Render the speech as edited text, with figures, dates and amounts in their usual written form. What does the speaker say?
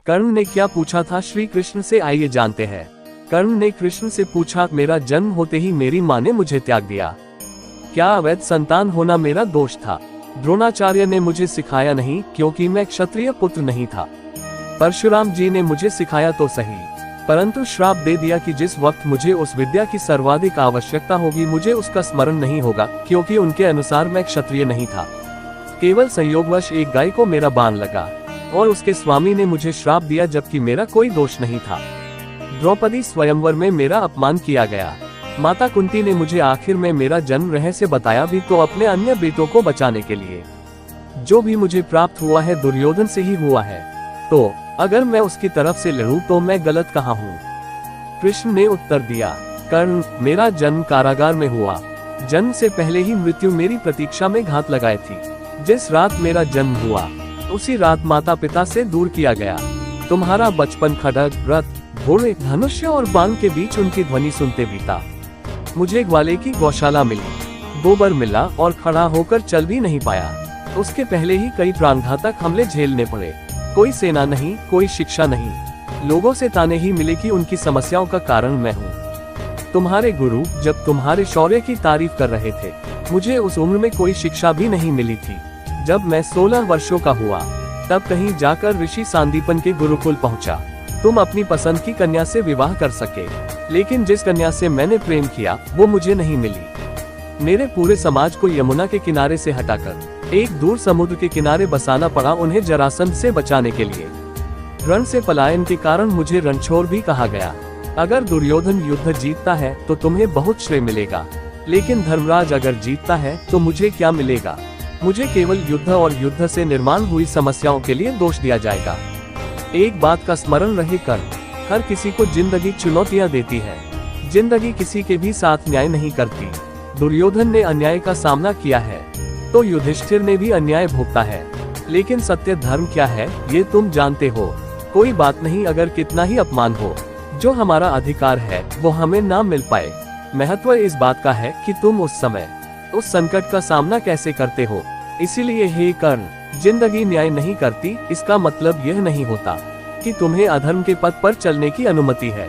कर्ण ने क्या पूछा था श्री कृष्ण से, आइए जानते हैं। कर्ण ने कृष्ण से पूछा, मेरा जन्म होते ही मेरी माँ ने मुझे त्याग दिया, क्या अवैध संतान होना मेरा दोष था? द्रोणाचार्य ने मुझे सिखाया नहीं, क्योंकि मैं क्षत्रिय पुत्र नहीं था। परशुराम जी ने मुझे सिखाया तो सही, परंतु श्राप दे दिया कि जिस वक्त मुझे उस विद्या की सर्वाधिक आवश्यकता होगी मुझे उसका स्मरण नहीं होगा, क्योंकि उनके अनुसार मैं क्षत्रिय नहीं था। केवल संयोगवश एक गाय को मेरा बाण लगा और उसके स्वामी ने मुझे श्राप दिया, जबकि मेरा कोई दोष नहीं था। द्रौपदी स्वयंवर में मेरा अपमान किया गया। माता कुंती ने मुझे आखिर में मेरा जन्म रहस्य बताया भी तो अपने अन्य बेटों को बचाने के लिए। जो भी मुझे प्राप्त हुआ है दुर्योधन से ही हुआ है, तो अगर मैं उसकी तरफ से लड़ूं तो मैं गलत कहाँ हूँ? कृष्ण ने उत्तर दिया, कर्ण, मेरा जन्म कारागार में हुआ। जन्म से पहले ही मृत्यु मेरी प्रतीक्षा में घात लगाई थी। जिस रात मेरा जन्म हुआ उसी रात माता पिता से दूर किया गया। तुम्हारा बचपन खड्ग, रथ, घोड़े, धनुष्य और बाण के बीच उनकी ध्वनि सुनते बीता। मुझे ग्वाले की गौशाला मिली, गोबर मिला और खड़ा होकर चल भी नहीं पाया। उसके पहले ही कई प्राणघातक हमले झेलने पड़े। कोई सेना नहीं, कोई शिक्षा नहीं, लोगों से ताने ही मिले कि उनकी समस्याओं का कारण मैं हूँ। तुम्हारे गुरु जब तुम्हारे शौर्य की तारीफ कर रहे थे, मुझे उस उम्र में कोई शिक्षा भी नहीं मिली थी। जब मैं 16 वर्षों का हुआ तब कहीं जाकर ऋषि सांदीपन के गुरुकुल पहुंचा। तुम अपनी पसंद की कन्या से विवाह कर सके, लेकिन जिस कन्या से मैंने प्रेम किया वो मुझे नहीं मिली। मेरे पूरे समाज को यमुना के किनारे से हटाकर एक दूर समुद्र के किनारे बसाना पड़ा, उन्हें जरासंध से बचाने के लिए। रण से पलायन के कारण मुझे रणछोड़ भी कहा गया। अगर दुर्योधन युद्ध जीतता है तो तुम्हें बहुत श्रेय मिलेगा, लेकिन धर्मराज अगर जीतता है तो मुझे क्या मिलेगा? मुझे केवल युद्ध और युद्ध से निर्माण हुई समस्याओं के लिए दोष दिया जाएगा। एक बात का स्मरण रहे, कर्ण, हर किसी को जिंदगी चुनौतियां देती है। जिंदगी किसी के भी साथ न्याय नहीं करती। दुर्योधन ने अन्याय का सामना किया है तो युधिष्ठिर ने भी अन्याय भोगता है, लेकिन सत्य धर्म क्या है ये तुम जानते हो। कोई बात नहीं अगर कितना ही अपमान हो, जो हमारा अधिकार है वो हमें ना मिल पाए। महत्व इस बात का है कि तुम उस समय उस संकट का सामना कैसे करते हो। इसीलिए हे कर्ण, जिंदगी न्याय नहीं करती, इसका मतलब यह नहीं होता कि तुम्हें अधर्म के पथ पर चलने की अनुमति है।